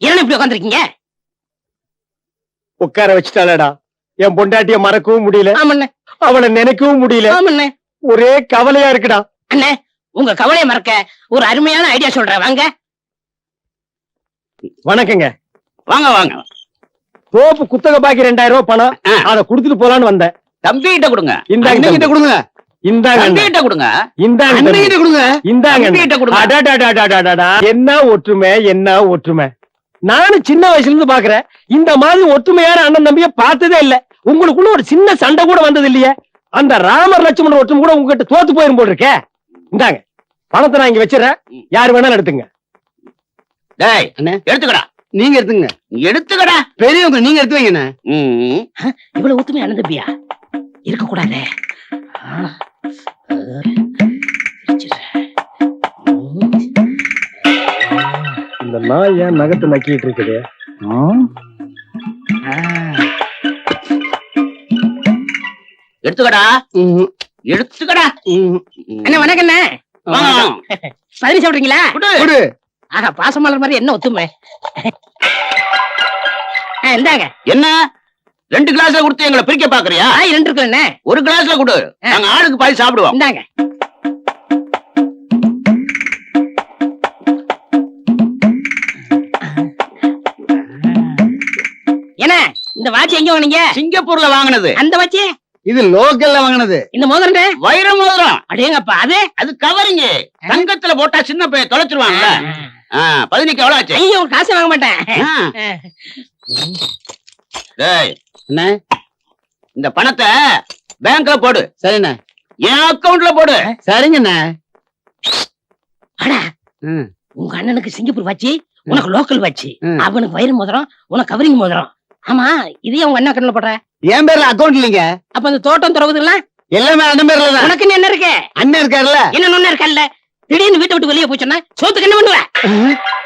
என்ன இப்படி உட்காந்துருக்கீங்க? உட்கார வச்சுட்டாளடா. என் பொண்டாட்டிய மறக்கவும் முடியல, அவளை நினைக்கவும் முடியல. ஒரே கவலையா இருக்குடா. அண்ணே, உங்க கவலையை மறக்க ஒரு அருமையான ஐடியா சொல்றேன், வாங்க. வணக்கங்க. வாங்க வாங்க. தோப்பு குத்தகை பாக்கி 2000 ரூபாய் பணம், அதை குடுத்துட்டு போலான்னு வந்தேன். தம்பி கிட்ட கொடுங்க. இந்தாங்க கிட்ட கொடுங்க. இந்தாங்க தம்பி கிட்ட கொடுங்க. இந்தாங்க கிட்ட கொடுங்க. இந்தாங்க கிட்ட கொடுங்க. என்ன ஒற்றுமை, என்ன ஒற்றுமை. நானும் சின்ன வயசுல இருந்து பாக்குறேன். இந்த மாதிரி ஒற்றுமையான அண்ணன் தம்பிய பார்த்ததே இல்ல. உங்களுக்குள்ள ஒரு சின்ன சண்டை கூட வந்தது இல்லையே. அந்த ராமர் லட்சுமணன் ஒற்றுமை கூட உங்ககிட்ட தோத்து போயிரும் போல் இருக்கே. இந்தாங்க பணத்தை நான் இங்க வச்சிடறேன், யாரு வேணாலும் எடுத்துங்க. டேய் எடுத்துக்கடா. நீங்க எடுத்துங்க. எடுத்துக்கடா. பெரியவங்க நீங்க எடுத்து வைங்க. இவ்வளவு ஒத்துமை அண்ணன் தம்பியா இருக்க கூடாது. இந்த நாய் ஏன் நகத்தை நக்கிட்டு இருக்குது? எடுத்துக்கடா. எடுத்துக்கடா. அண்ணே வணக்கம். பதினி சாப்பிடுறீங்களா? ஆஹா, பாசமலர் மாதிரி என்ன ஒத்துமை. இந்தாங்க. என்ன 2 கிளாஸ்ல கொடுத்து எங்களை பிரிக்க பாக்குறியா? 2 இருக்குல்ல, ஒரு கிளாஸ்ல கொடு, நாங்க ஆளுக்கு பாதி சாப்பிடுவோம். இந்தாங்க. என்ன இந்த வாட்ச் எங்க வாங்குனீங்க? சிங்கப்பூர்ல வாங்குனது. அந்த வாட்ச் இது லோக்கல்ல வாங்குனது. இந்த மோதிரம் வைர மோதிரம். அடேங்கப்பா, அது கவரிங்க. தங்கத்துல போட்டா சின்ன பையன் தொலைச்சிருவாங்கல்ல. 15க்கு எவ்வளவு ஆச்சு? ஐயோ, காசு வாங்க மாட்டேன். டேய் என்ன, இந்த பணத்தை பேங்க்ல போடு. சரிண்ணே. என் அக்கவுண்ட்ல போடு. சரிங்கண்ணே. அடா, உங்க அண்ணனுக்கு சிங்கப்பூர் வாட்சி, உனக்கு லோக்கல் வாட்சி. அவனுக்கு வயிறு மோதிரம், உனக்கு கவரிங் மோதிரம். ஆமா, இதே உங்க அண்ணா கண்ணுல போடுற. என் பேர்ல அக்கவுண்ட் இல்லைங்க. அப்ப அந்த தோட்டம் துறவுதுங்களா? எல்லாமே அண்ணன் பேர்ல தான். உனக்கு என்ன இருக்கு? அண்ணன் இருக்காருல்ல. என்ன ஒண்ணு இருக்கல்ல. திடீர்னு வீட்டை விட்டு வெளியே போச்சுன்னா சோத்துக்கு என்ன பண்ணுவ?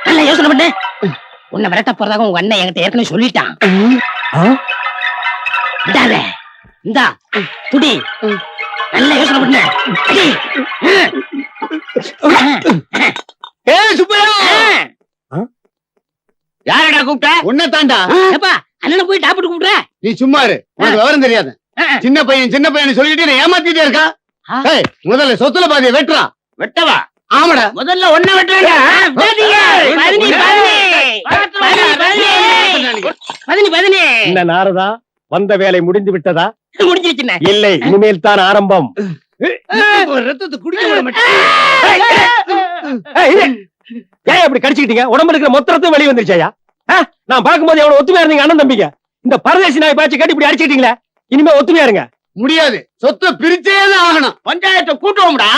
நல்லா யோசனை பண்ணு. உன்னை விரட்ட போறதாக உங்க அண்ணன் என்கிட்ட ஏற்கனவே சொல்லிட்டான். விடாத, இந்தா துடி. நல்லா யோசனை பண்ணு. யாரடா கூப்பிட்ட? உன்னை தாண்டா. ஏப்பா, அண்ணனை போய் டாப்பிட்டு கூப்பிடுற. நீ சும்மா இரு, உனக்கு விவரம் தெரியாது. சின்ன பையன் சின்ன பையன் சொல்லிட்டு ஏமாத்திட்டே இருக்கா. முதல்ல சொத்துல பாதிய வெட்டுறா. வெட்டவா? ஆமாடா, முதல்ல ஒன்ன வெட்டுறா. இந்த நாரதா, வந்த வேலை முடிந்து விட்டதா? முடிஞ்சிருச்சுண்ணே. இல்லை, இனிமேல் தான் ஆரம்பம். ரத்தத்தை குடிக்க விட மாட்டேன். ஏன் அப்படி கடிச்சுக்கிட்டீங்க? உடம்புல இருக்கிற மொத்தத்தையும் வெளியே வந்துருச்சாயா? நான் பார்க்கும்போது எவ்வளவு ஒத்துமையா இருந்தீங்க அண்ணன் தம்பிங்க. இந்த பரதேசி நாய் பாய்ச்சி கட்டி இப்படி அடிச்சுக்கிட்டீங்களே. இனிமே ஒத்துமையா இருங்க. முடியாது, சொத்தை பிரிச்சேதான் ஆகணும். பஞ்சாயத்தை கூட்டுவோம்டா.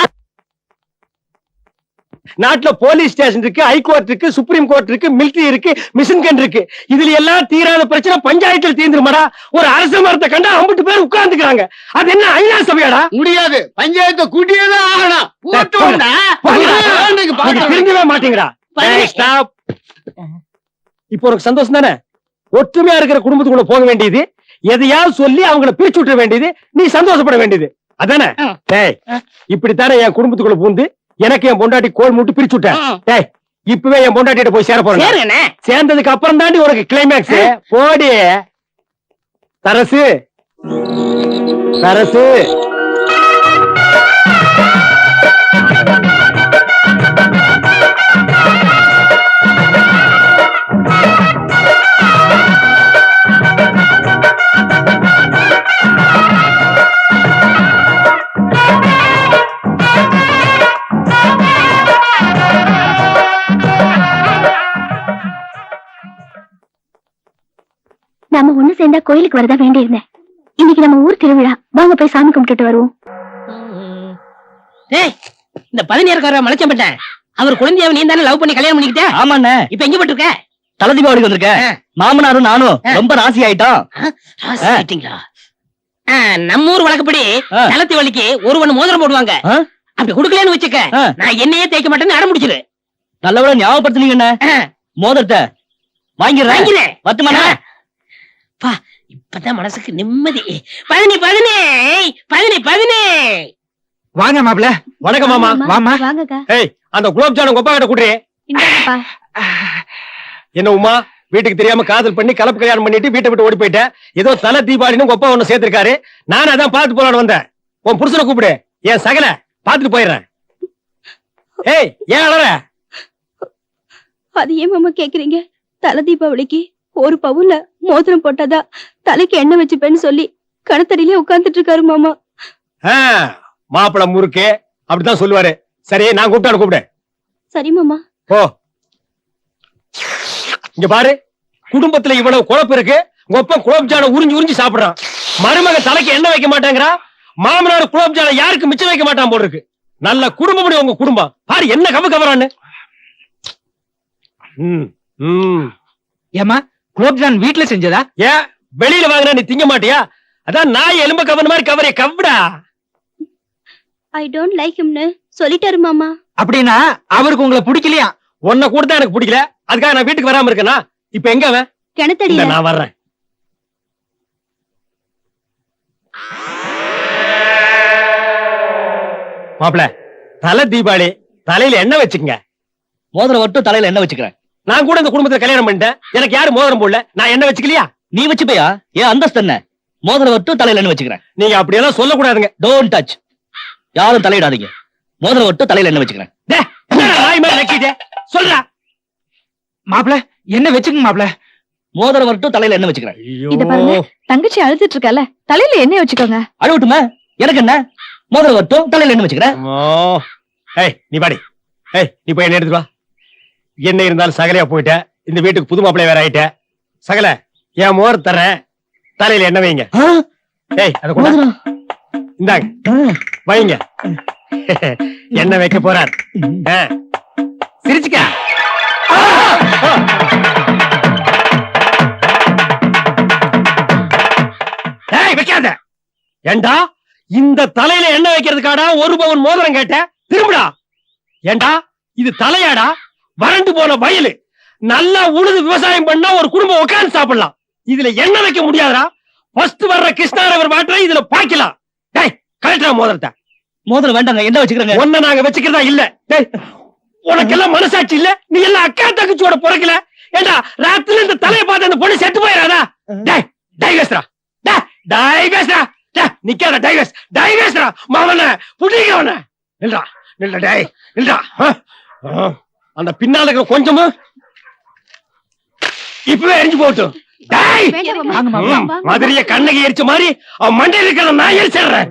நாட்டுல போலீஸ் ஸ்டேஷன் இருக்கு, ஹைகோர்ட் இருக்கு, சுப்ரீம் கோர்ட் இருக்கு, மிலிட்டரி இருக்கு, மிஷின் கன் இருக்கு. இதுல எல்லாம் தீராத பிரச்சனை பஞ்சாயத்துல தீர்ந்துருமாடா? ஒரு அரச மரத்தை கண்டா 50 பேர் உட்கார்ந்துக்கிறாங்க. அது என்ன ஐநா சபையாடா? முடியாது, பஞ்சாயத்தை கூட்டியேதான் ஆகணும். திரும்பவே மாட்டீங்கடா. இப்போ ஒரு சந்தோஷம் தானே? ஒற்றுமையா இருக்கிற குடும்பத்துக்குள்ள போக வேண்டியது, எதையாவது சொல்லி அவங்களை பிரிச்சு விட்டுற வேண்டியது, நீ சந்தோஷப்பட வேண்டியது அதானே? இப்படித்தானே என் குடும்பத்துக்குள்ள பூந்து எனக்கு என் பொண்டாட்டி கோல் மூட்டு பிரிச்சு விட்டேன். இப்பவே என் பொண்டாட்டிட்ட போய் சேர போறேன். சேர்ந்ததுக்கு அப்புறம் தாண்டி உனக்கு கிளைமேக்ஸ். போடி தரசு, தரசு. நாம ஒண்ணு சேர்ந்தா கோயிலுக்கு வரதா வேண்டி இருந்தேன். இன்னைக்கு நம்ம ஊர் திருவிழா, வாங்க போய் சாமி கும்பிட்டுட்டு வருவோம். இந்த 17 மலைச்சம்பட்டேன். அவர் குழந்தைய நீ தானே லவ் பண்ணி கல்யாணம் பண்ணிக்கிட்ட? ஆமாண்ணே. இப்ப எங்க போட்டு இருக்க? தலை தீபாவளிக்கு வந்திருக்கேன். மாமனாரும் நானும் ரொம்ப ராசி ஆயிட்டோம். நம்ம ஊர் வழக்கப்படி தலை தீபாவளிக்கு ஒருவன் மோதிரம் போடுவாங்க. அப்படி குடுக்கலன்னு வச்சுக்க, நான் என்னையே தேய்க்க மாட்டேன்னு அடம் முடிச்சிரு. நல்லவள ஞாபகப்படுத்துனீங்க. மோதிரத்தை வாங்கிறேன். பத்துமாண்ணா. இப்பதான் மனசுக்கு நிம்மதி. 15 வாங்க மாப்பிள்ள. வணக்கம் மாமா. வாங்கக்கா. அந்த குலோப் ஜாமுன் கொப்பா கிட்ட குடுறே. என்ன உமா வீட்டுக்கு தெரியாம காதல் பண்ணி கலப்பு கல்யாணம் பண்ணிட்டு வீட்டை விட்டு ஓடி போயிட்டேன். ஏதோ தலை தீபாவளின்னு உங்க அப்பா ஒண்ணு சேர்த்திருக்காரு. நானும் அதான் பாத்துட்டு போலான்னு வந்தேன். உன் புருஷனை கூப்பிடு, என் சகல பாத்துட்டு போயிடுறேன். ஏய் ஏன் அழற? அது ஏன் மாமா கேக்குறீங்க? தலை தீபாவளிக்கு ஒரு பவுன்ல மோதிரம் போட்டாதான் தலைக்கு எண்ணெய் வச்சுப்பேன்னு சொல்லி கணத்தடியிலே உட்கார்ந்துட்டு இருக்காரு மாமா. மாப்பிள முறுக்கு அப்படித்தான் சொல்லுவாரு. சரி நான் கூப்பிடு. சரி மாமா. ஓ இங்க பாரு, குடும்பத்துல இவ்வளவு குழப்பம் இருக்கு. உங்க அப்பா குலோப்ஜான உறிஞ்சு சாப்பிடுறான். மருமக தலைக்கு எண்ணெய் வைக்க மாட்டேங்கிறா. மாமனார் குலோப்ஜான யாருக்கு மிச்சம் வைக்க மாட்டான் போல இருக்கு. நல்ல குடும்பம் உங்க குடும்பம். பாரு என்ன கவரான்னு. ஏமா குலோப்ஜான் வீட்டுல செஞ்சதா? ஏன் வெளியில வாங்கினா நீ திங்க மாட்டியா? அதான் நாய் எலும்ப கவர்ன மாதிரி கவரைய கவ்டா. ஐ டோன்ட் லைக் ஹிம்னு சொல்லிட்டாரு மாமா. அப்படின்னா அவருக்கு உங்களை பிடிக்கலையா? உன்னை கூட தான் எனக்கு பிடிக்கல. அதுக்காக நான் வீட்டுக்கு வராம இருக்கேனா? இப்ப எங்க அவன்? கிணத்தடியில. நான் வர்றேன். மாப்பிள தலை தீபாவளி, தலையில எண்ணெய் வச்சுக்கங்க. மோதிரம் மட்டும் தலையில என்ன வச்சுக்கிறேன். நான் கூட இந்த குடும்பத்துல கல்யாணம் பண்ணிட்டேன். எனக்கு யாரு மோதிரம் போடல. நான் எண்ணெய் வச்சுக்கலையா? நீ வச்சுப்பையா? ஏன் அந்தஸ்து என்ன? மோதிரம் மட்டும் தலையில என்ன வச்சுக்கிறேன். நீங்க அப்படியெல்லாம் சொல்லக்கூடாதுங்க. Don't touch. யாரும் தலையிடாதீங்க. மோதிரம் மட்டும் தலையில என்ன வச்சுக்கிறேன். நாய் மாதிரி நக்கிட்டே சொல்றா. மாப்பிள என்ன வச்சுக்கங்க மாப்பிள. மோதிரம் மட்டும் தலையில என்ன வச்சுக்கிறேன். இத பாருங்க, தங்கச்சி அழுதுட்டு இருக்கல, தலையில எண்ணெய் வச்சுக்கோங்க. அழுவட்டுமா? எனக்கு என்ன? மோதிரம் மட்டும் தலையில என்ன வச்சுக்கிறேன். நீ பாடி. நீ போய் என்ன எடுத்து வா. என்ன இருந்தாலும் சகலையா போயிட்ட. இந்த வீட்டுக்கு புது மாப்பிள்ளை வேற ஆயிட்ட. சகல என் மோர் தரேன், தலையில என்ன வைங்க. அத கூட இந்தாங்க வைங்க. என்ன வைக்க போறார்? சிரிச்சுக்க. வைக்காத. ஏண்டா இந்த தலையில என்ன வைக்கிறதுக்காடா ஒரு பவுன் மோதிரம் கேட்ட? திரும்புடா. ஏண்டா இது தலையாடா? வறண்டு போன வயலு. நல்லா உழுது விவசாயம் பண்ணா ஒரு குடும்பம் உட்கார்ந்து சாப்பிடலாம். இதுல என்ன வைக்க முடியாதா? ஃபர்ஸ்ட் வர்ற கிருஷ்ணாரவர் வாட்டரை இதுல பாய்க்கலாம். டேய் கலெக்டரா மோதிரத்தை. மோதிரம் வேண்டாங்க, என்ன வச்சுக்கிறேங்க. ஒன்ன நாங்க வச்சுக்கிறதா இல்ல. டேய் உனக்கு எல்லாம் மனசாட்சி இல்ல? நீ எல்லாம் அக்கா தங்கச்சியோட பிறக்கல. ஏண்டா ராத்திரில இந்த தலையை பார்த்து அந்த பொண்ணு செத்து போயிடாதா? டேய் டைவர்ஸ்ரா. டைவர்ஸ்ரா. நிக்காத டைவர்ஸ். டைவர்ஸ்ரா. மாவன புடிங்க அவன. நில்றா நில்ற. டேய் நில்றா. அந்த பின்னால இருக்கிற கொஞ்சமும் இப்பவே எரிஞ்சு போட்டும். மதுரைய கண்ணகி எரிச்ச மாதிரி அவன் மண்டையில் இருக்கிற நான் எரிச்சிடுறேன்.